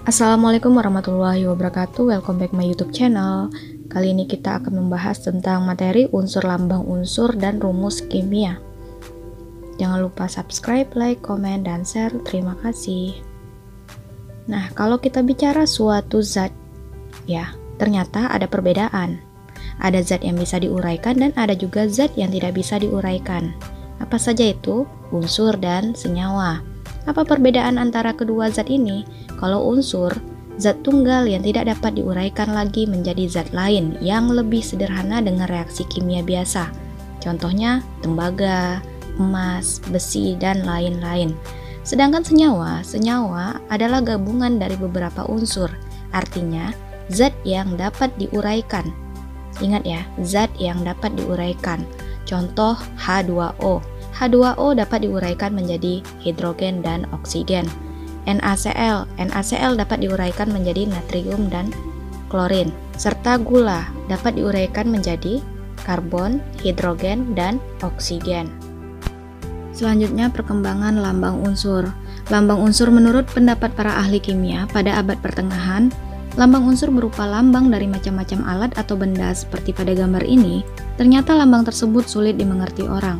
Assalamualaikum warahmatullahi wabarakatuh. Welcome back my YouTube channel. Kali ini kita akan membahas tentang materi unsur, lambang unsur, dan rumus kimia. Jangan lupa subscribe, like, komen, dan share. Terima kasih. Nah, kalau kita bicara suatu zat, ya, ternyata ada perbedaan. Ada zat yang bisa diuraikan dan ada juga zat yang tidak bisa diuraikan. Apa saja itu? Unsur dan senyawa. Apa perbedaan antara kedua zat ini? Kalau unsur, zat tunggal yang tidak dapat diuraikan lagi menjadi zat lain yang lebih sederhana dengan reaksi kimia biasa. Contohnya tembaga, emas, besi, dan lain-lain. Sedangkan senyawa adalah gabungan dari beberapa unsur, artinya zat yang dapat diuraikan. Ingat ya, zat yang dapat diuraikan. Contoh H2O. H2O dapat diuraikan menjadi hidrogen dan oksigen. NaCl dapat diuraikan menjadi natrium dan klorin. Serta gula dapat diuraikan menjadi karbon, hidrogen, dan oksigen. Selanjutnya perkembangan lambang unsur. Lambang unsur menurut pendapat para ahli kimia pada abad pertengahan, lambang unsur berupa lambang dari macam-macam alat atau benda seperti pada gambar ini. Ternyata lambang tersebut sulit dimengerti orang.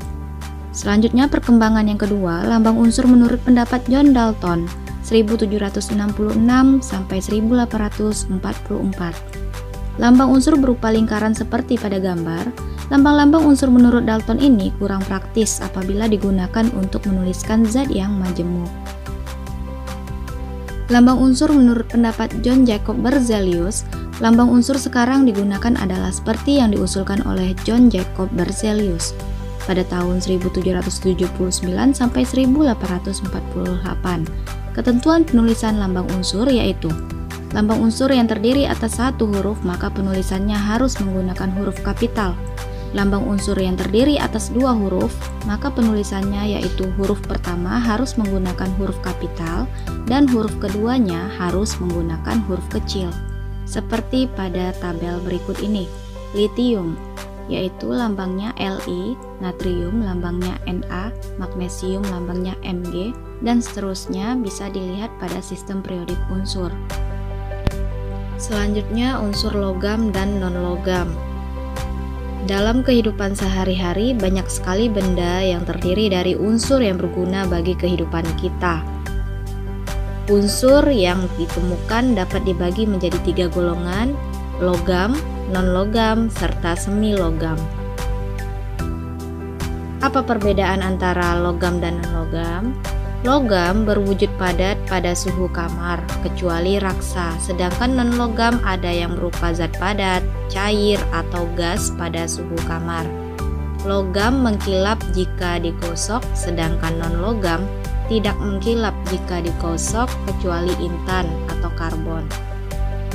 Selanjutnya perkembangan yang kedua, lambang unsur menurut pendapat John Dalton 1766 sampai 1844. Lambang unsur berupa lingkaran seperti pada gambar. Lambang-lambang unsur menurut Dalton ini kurang praktis apabila digunakan untuk menuliskan zat yang majemuk. Lambang unsur menurut pendapat John Jacob Berzelius, lambang unsur sekarang digunakan adalah seperti yang diusulkan oleh John Jacob Berzelius pada tahun 1779 sampai 1848. Ketentuan penulisan lambang unsur yaitu lambang unsur yang terdiri atas satu huruf maka penulisannya harus menggunakan huruf kapital. Lambang unsur yang terdiri atas dua huruf maka penulisannya yaitu huruf pertama harus menggunakan huruf kapital dan huruf keduanya harus menggunakan huruf kecil. Seperti pada tabel berikut ini. Litium yaitu lambangnya Li, natrium lambangnya Na, magnesium lambangnya Mg, dan seterusnya bisa dilihat pada sistem periodik unsur. Selanjutnya unsur logam dan non-logam. Dalam kehidupan sehari-hari banyak sekali benda yang terdiri dari unsur yang berguna bagi kehidupan kita. Unsur yang ditemukan dapat dibagi menjadi 3 golongan: logam, non-logam, serta semi-logam. Apa perbedaan antara logam dan non-logam? Logam berwujud padat pada suhu kamar, kecuali raksa, sedangkan non-logam ada yang berupa zat padat, cair, atau gas pada suhu kamar. Logam mengkilap jika digosok, sedangkan non-logam tidak mengkilap jika digosok kecuali intan atau karbon.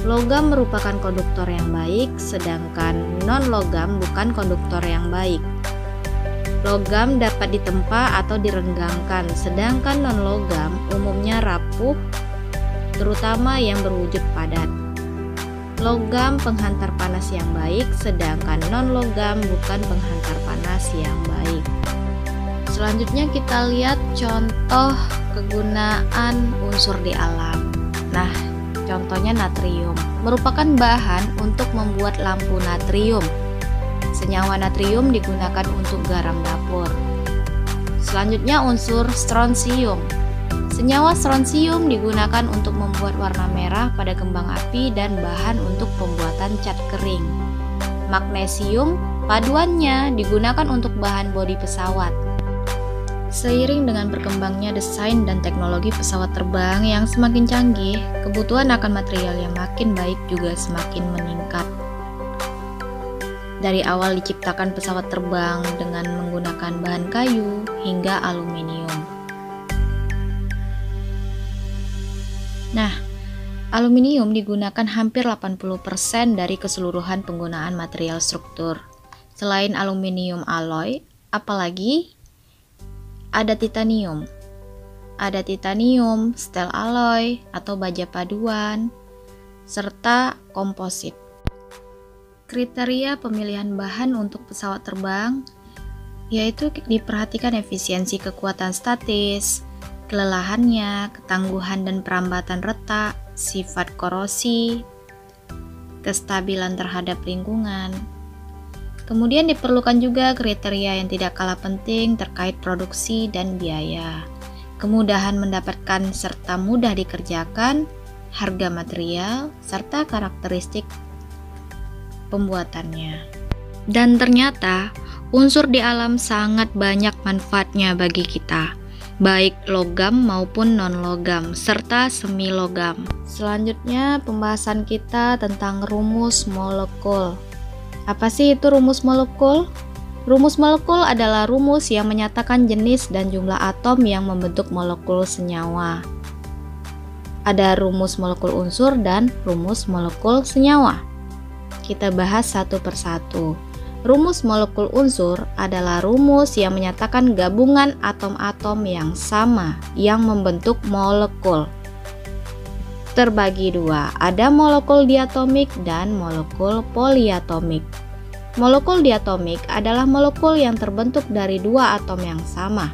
Logam merupakan konduktor yang baik, sedangkan non-logam bukan konduktor yang baik. Logam dapat ditempa atau direnggangkan, sedangkan non-logam umumnya rapuh, terutama yang berwujud padat. Logam penghantar panas yang baik, sedangkan non-logam bukan penghantar panas yang baik. Selanjutnya kita lihat contoh kegunaan unsur di alam. Nah, contohnya natrium, merupakan bahan untuk membuat lampu natrium. Senyawa natrium digunakan untuk garam dapur. Selanjutnya unsur strontium. Senyawa strontium digunakan untuk membuat warna merah pada kembang api dan bahan untuk pembuatan cat kering. Magnesium, paduannya digunakan untuk bahan bodi pesawat. Seiring dengan berkembangnya desain dan teknologi pesawat terbang yang semakin canggih, kebutuhan akan material yang makin baik juga semakin meningkat. Dari awal diciptakan pesawat terbang dengan menggunakan bahan kayu hingga aluminium. Nah, aluminium digunakan hampir 80% dari keseluruhan penggunaan material struktur. Selain aluminium alloy, apalagi ada titanium. Ada titanium, steel alloy atau baja paduan, serta komposit. Kriteria pemilihan bahan untuk pesawat terbang yaitu diperhatikan efisiensi kekuatan statis, kelelahannya, ketangguhan dan perambatan retak, sifat korosi, kestabilan terhadap lingkungan. Kemudian diperlukan juga kriteria yang tidak kalah penting terkait produksi dan biaya, kemudahan mendapatkan serta mudah dikerjakan, harga material, serta karakteristik pembuatannya. Dan ternyata unsur di alam sangat banyak manfaatnya bagi kita, baik logam maupun non-logam, serta semi-logam. Selanjutnya pembahasan kita tentang rumus molekul. Apa sih itu rumus molekul? Rumus molekul adalah rumus yang menyatakan jenis dan jumlah atom yang membentuk molekul senyawa. Ada rumus molekul unsur dan rumus molekul senyawa. Kita bahas satu persatu. Rumus molekul unsur adalah rumus yang menyatakan gabungan atom-atom yang sama yang membentuk molekul. Terbagi dua, ada molekul diatomik dan molekul poliatomik. Molekul diatomik adalah molekul yang terbentuk dari dua atom yang sama.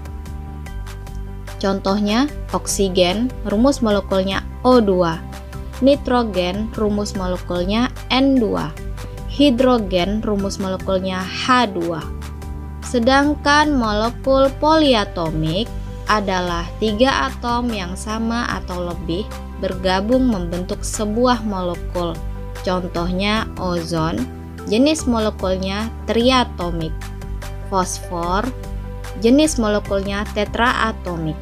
Contohnya, oksigen, rumus molekulnya O2. Nitrogen, rumus molekulnya N2. Hidrogen, rumus molekulnya H2. Sedangkan molekul poliatomik adalah tiga atom yang sama atau lebih bergabung membentuk sebuah molekul. Contohnya ozon, jenis molekulnya triatomik. Fosfor, jenis molekulnya tetraatomik.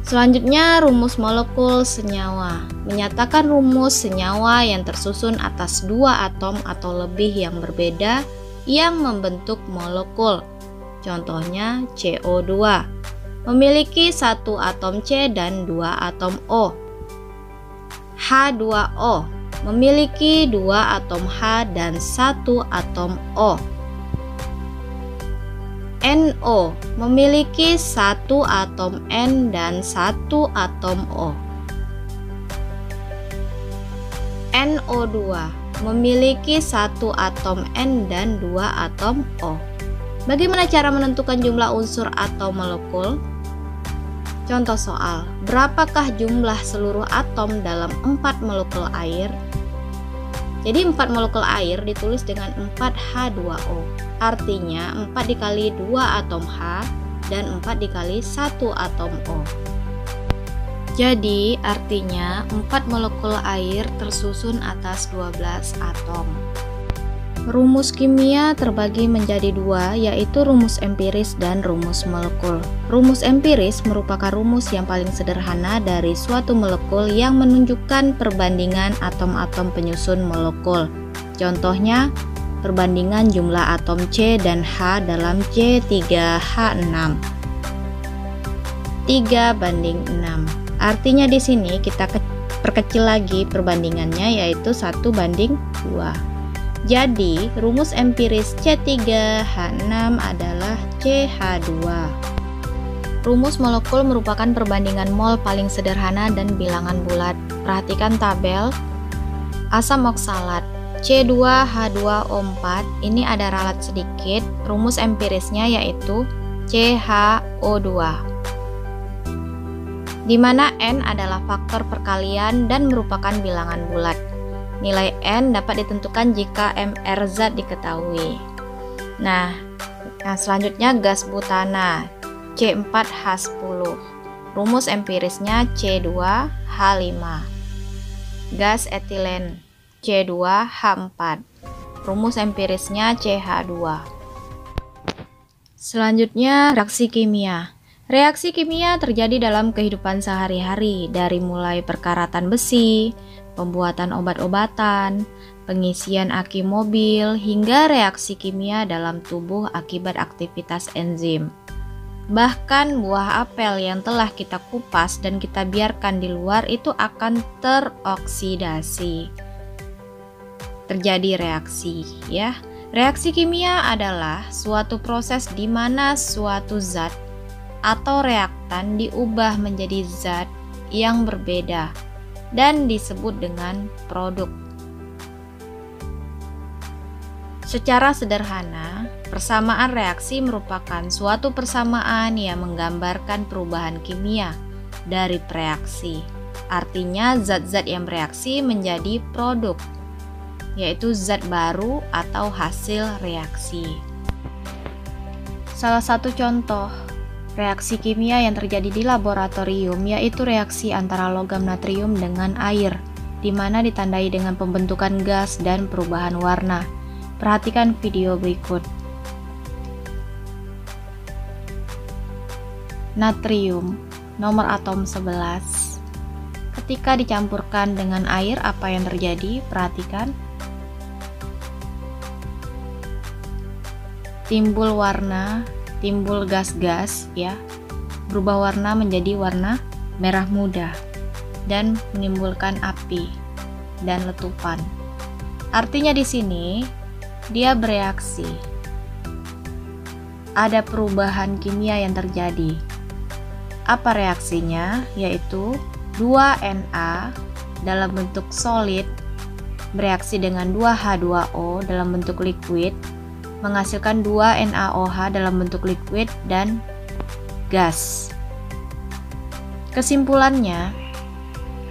Selanjutnya rumus molekul senyawa menyatakan rumus senyawa yang tersusun atas dua atom atau lebih yang berbeda yang membentuk molekul. Contohnya CO2 memiliki satu atom C dan dua atom O. H2O memiliki dua atom H dan satu atom O. NO memiliki satu atom N dan satu atom O. NO2 memiliki satu atom N dan dua atom O. Bagaimana cara menentukan jumlah unsur atau molekul? Contoh soal, berapakah jumlah seluruh atom dalam 4 molekul air? Jadi 4 molekul air ditulis dengan 4H2O. Artinya 4 dikali 2 atom H dan 4 dikali 1 atom O. Jadi artinya 4 molekul air tersusun atas 12 atom. Rumus kimia terbagi menjadi dua, yaitu rumus empiris dan rumus molekul. Rumus empiris merupakan rumus yang paling sederhana dari suatu molekul yang menunjukkan perbandingan atom-atom penyusun molekul. Contohnya, perbandingan jumlah atom C dan H dalam C3H6. 3:6. Artinya di sini kita perkecil lagi perbandingannya, yaitu 1:2. Jadi, rumus empiris C3H6 adalah CH2. Rumus molekul merupakan perbandingan mol paling sederhana dan bilangan bulat. Perhatikan tabel asam oksalat C2H2O4. Ini ada ralat sedikit. Rumus empirisnya yaitu CHO2, di mana N adalah faktor perkalian dan merupakan bilangan bulat. Nilai N dapat ditentukan jika MR zat diketahui. Nah, selanjutnya gas butana C4H10. Rumus empirisnya C2H5. Gas etilen C2H4. Rumus empirisnya CH2. Selanjutnya, reaksi kimia. Reaksi kimia terjadi dalam kehidupan sehari-hari, dari mulai perkaratan besi, pembuatan obat-obatan, pengisian aki mobil, hingga reaksi kimia dalam tubuh akibat aktivitas enzim. Bahkan buah apel yang telah kita kupas dan kita biarkan di luar itu akan teroksidasi. Terjadi reaksi, ya. Reaksi kimia adalah suatu proses di mana suatu zat atau reaktan diubah menjadi zat yang berbeda dan disebut dengan produk. Secara sederhana, persamaan reaksi merupakan suatu persamaan yang menggambarkan perubahan kimia dari reaksi. artinya zat-zat yang bereaksi menjadi produk, yaitu zat baru atau hasil reaksi. Salah satu contoh reaksi kimia yang terjadi di laboratorium yaitu reaksi antara logam natrium dengan air, di mana ditandai dengan pembentukan gas dan perubahan warna. Perhatikan video berikut. Natrium, nomor atom 11. Ketika dicampurkan dengan air, apa yang terjadi? Perhatikan. Timbul warna, timbul gas-gas ya. Berubah warna menjadi warna merah muda dan menimbulkan api dan letupan. Artinya di sini dia bereaksi. Ada perubahan kimia yang terjadi. Apa reaksinya? Yaitu 2Na dalam bentuk solid bereaksi dengan 2H2O dalam bentuk liquid, menghasilkan 2NaOH dalam bentuk liquid dan gas. Kesimpulannya,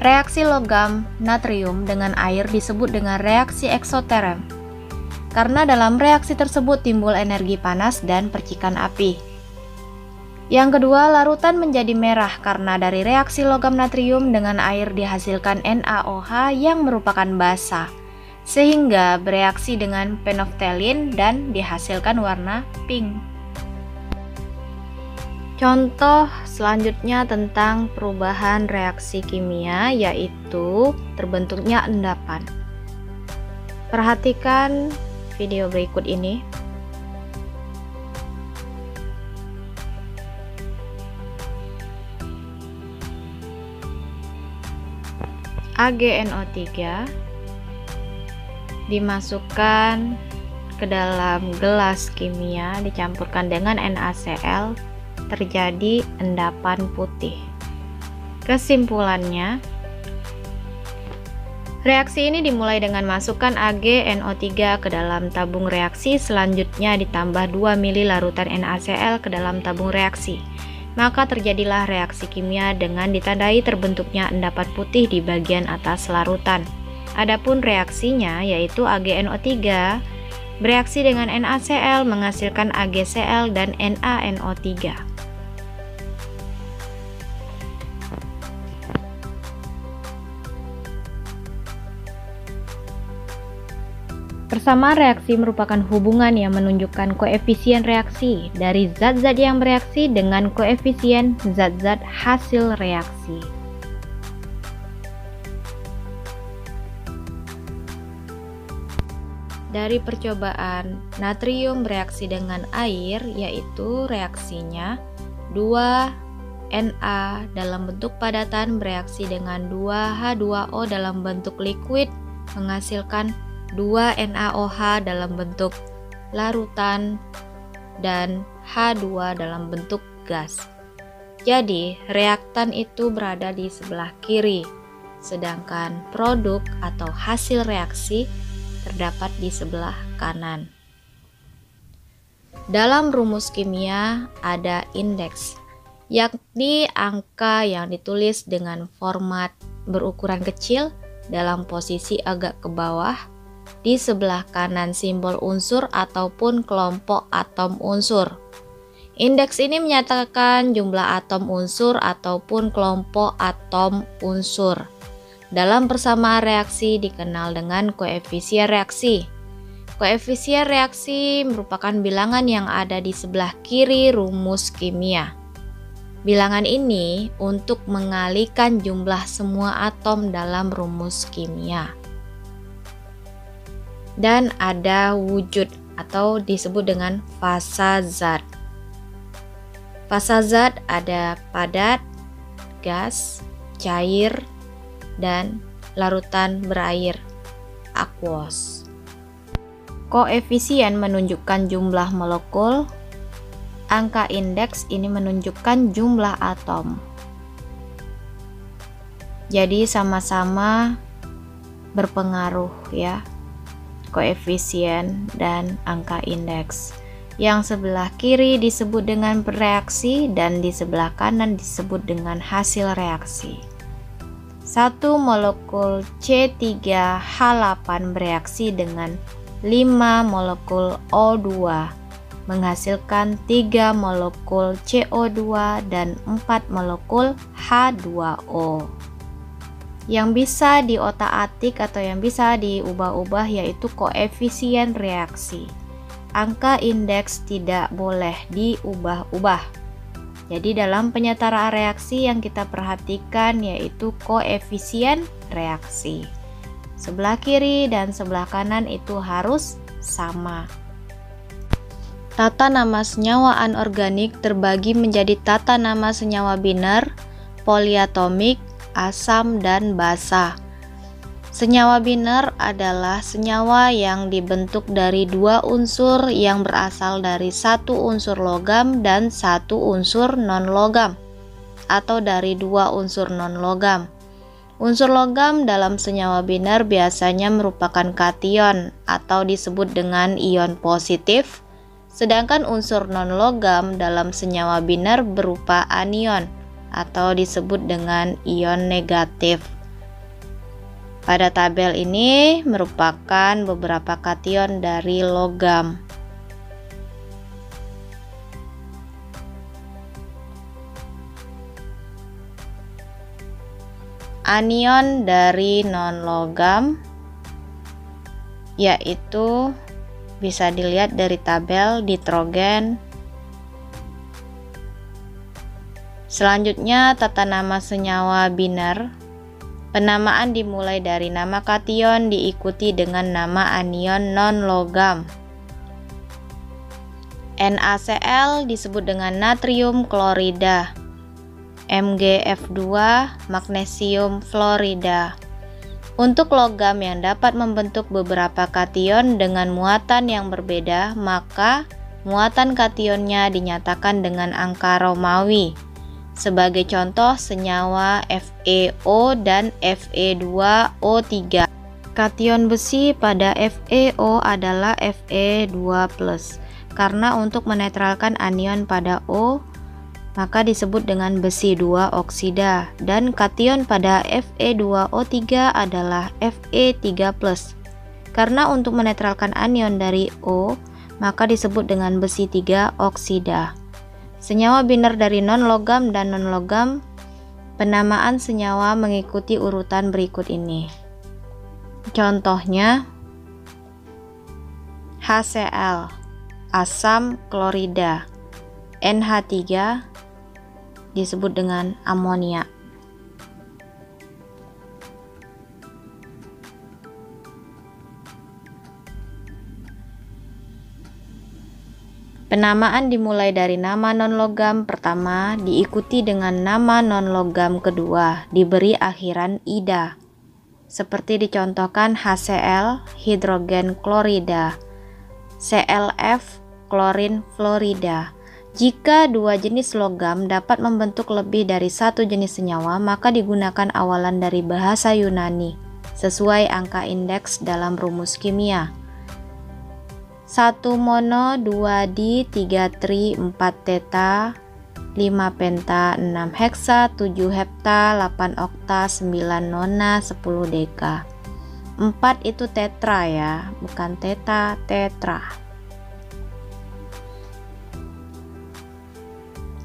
reaksi logam natrium dengan air disebut dengan reaksi eksoterm, karena dalam reaksi tersebut timbul energi panas dan percikan api. Yang kedua, larutan menjadi merah karena dari reaksi logam natrium dengan air dihasilkan NaOH yang merupakan basa, sehingga bereaksi dengan penoftalin dan dihasilkan warna pink. Contoh selanjutnya tentang perubahan reaksi kimia yaitu terbentuknya endapan. Perhatikan video berikut ini. AgNO3 dimasukkan ke dalam gelas kimia, dicampurkan dengan NaCl, terjadi endapan putih. Kesimpulannya, reaksi ini dimulai dengan masukkan AgNO3 ke dalam tabung reaksi, selanjutnya ditambah 2 ml larutan NaCl ke dalam tabung reaksi. Maka terjadilah reaksi kimia dengan ditandai terbentuknya endapan putih di bagian atas larutan. Adapun reaksinya yaitu AgNO3 bereaksi dengan NaCl menghasilkan AgCl dan NaNO3. Persamaan reaksi merupakan hubungan yang menunjukkan koefisien reaksi dari zat-zat yang bereaksi dengan koefisien zat-zat hasil reaksi. Dari percobaan natrium bereaksi dengan air, yaitu reaksinya 2Na dalam bentuk padatan bereaksi dengan 2H2O dalam bentuk liquid menghasilkan 2NaOH dalam bentuk larutan dan H2 dalam bentuk gas. Jadi, reaktan itu berada di sebelah kiri, sedangkan produk atau hasil reaksi terdapat di sebelah kanan. Dalam rumus kimia ada indeks, yakni angka yang ditulis dengan format berukuran kecil dalam posisi agak ke bawah. Di sebelah kanan simbol unsur ataupun kelompok atom unsur. Indeks ini menyatakan jumlah atom unsur ataupun kelompok atom unsur. Dalam persamaan reaksi dikenal dengan koefisien reaksi. Koefisien reaksi merupakan bilangan yang ada di sebelah kiri rumus kimia. Bilangan ini untuk mengalihkan jumlah semua atom dalam rumus kimia. Dan ada wujud atau disebut dengan fasa zat. Fasa zat ada padat, gas, cair, dan larutan berair, aqueous. Koefisien menunjukkan jumlah molekul, angka indeks ini menunjukkan jumlah atom. Jadi sama-sama berpengaruh ya, koefisien dan angka indeks. Yang sebelah kiri disebut dengan bereaksi dan di sebelah kanan disebut dengan hasil reaksi. 1 molekul C3H8 bereaksi dengan 5 molekul O2 menghasilkan 3 molekul CO2 dan 4 molekul H2O. Yang bisa diotak-atik atau yang bisa diubah-ubah yaitu koefisien reaksi. Angka indeks tidak boleh diubah-ubah. Jadi dalam penyetaraan reaksi yang kita perhatikan yaitu koefisien reaksi. Sebelah kiri dan sebelah kanan itu harus sama. Tata nama senyawa anorganik terbagi menjadi tata nama senyawa biner, poliatomik, asam, dan basa. Senyawa biner adalah senyawa yang dibentuk dari 2 unsur yang berasal dari 1 unsur logam dan 1 unsur non-logam, atau dari 2 unsur non-logam. Unsur logam dalam senyawa biner biasanya merupakan kation atau disebut dengan ion positif, sedangkan unsur non-logam dalam senyawa biner berupa anion atau disebut dengan ion negatif. Pada tabel ini merupakan beberapa kation dari logam. Anion dari non-logam yaitu bisa dilihat dari tabel nitrogen. Selanjutnya tata nama senyawa biner. Penamaan dimulai dari nama kation diikuti dengan nama anion non-logam. NaCl disebut dengan natrium klorida, MgF2 magnesium fluorida. Untuk logam yang dapat membentuk beberapa kation dengan muatan yang berbeda, maka muatan kationnya dinyatakan dengan angka Romawi. Sebagai contoh senyawa FeO dan Fe2O3. Kation besi pada FeO adalah Fe2+. Karena untuk menetralkan anion pada O, maka disebut dengan besi 2 oksida, dan kation pada Fe2O3 adalah Fe3+. Karena untuk menetralkan anion dari O, maka disebut dengan besi 3 oksida. Senyawa biner dari non-logam dan non-logam, penamaan senyawa mengikuti urutan berikut ini. Contohnya HCl, asam klorida, NH3 disebut dengan amonia. Penamaan dimulai dari nama non-logam pertama diikuti dengan nama non-logam kedua diberi akhiran ida. Seperti dicontohkan HCl, hidrogen klorida, ClF, klorin fluorida. Jika 2 jenis logam dapat membentuk lebih dari 1 jenis senyawa, maka digunakan awalan dari bahasa Yunani sesuai angka indeks dalam rumus kimia. 1 mono, 2 di, 3 tri, 4 teta, 5 penta, 6 heksa, 7 hepta, 8 okta, 9 nona, 10 deka. 4 itu tetra ya, bukan teta, tetra.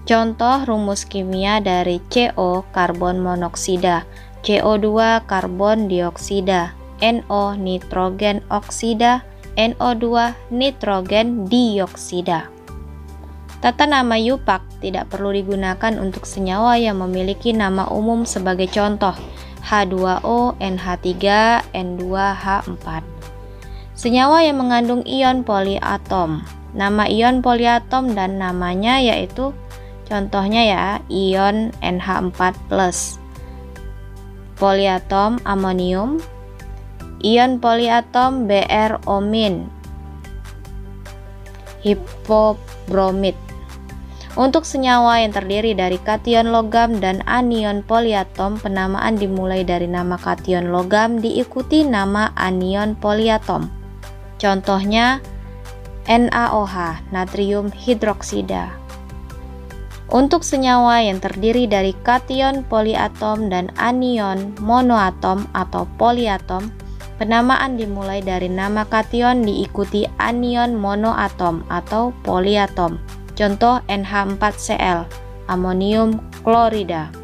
Contoh rumus kimia dari CO, karbon monoksida, CO2, karbon dioksida, NO, nitrogen oksida, NO2, nitrogen dioksida. Tata nama Yupak tidak perlu digunakan untuk senyawa yang memiliki nama umum sebagai contoh H2O, NH3, N2H4. Senyawa yang mengandung ion poliatom. Nama ion poliatom dan namanya yaitu contohnya ya ion NH4+, poliatom amonium, ion poliatom Br-omin, hipobromid. Untuk senyawa yang terdiri dari kation logam dan anion poliatom, penamaan dimulai dari nama kation logam diikuti nama anion poliatom. Contohnya NaOH, natrium hidroksida. Untuk senyawa yang terdiri dari kation poliatom dan anion monoatom atau poliatom, penamaan dimulai dari nama kation diikuti anion monoatom atau poliatom. Contoh NH4Cl, amonium klorida.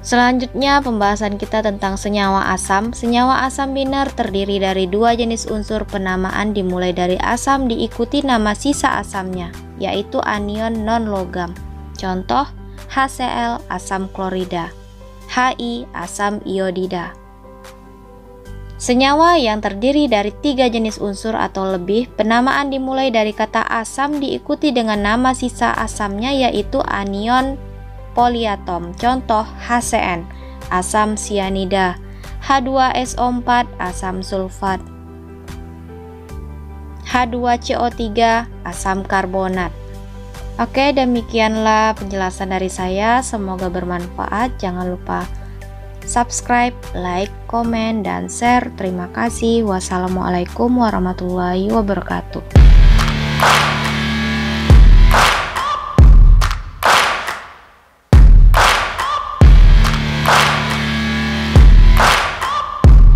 Selanjutnya pembahasan kita tentang senyawa asam. Senyawa asam biner terdiri dari dua jenis unsur, penamaan dimulai dari asam diikuti nama sisa asamnya, yaitu anion non-logam. Contoh HCl asam klorida, Hi asam iodida. Senyawa yang terdiri dari tiga jenis unsur atau lebih, penamaan dimulai dari kata asam diikuti dengan nama sisa asamnya, yaitu anion poliatom. Contoh HCN asam sianida, H2SO4 asam sulfat, H2CO3 asam karbonat. Oke, demikianlah penjelasan dari saya, semoga bermanfaat. Jangan lupa subscribe, like, komen, dan share. Terima kasih. Wassalamualaikum warahmatullahi wabarakatuh.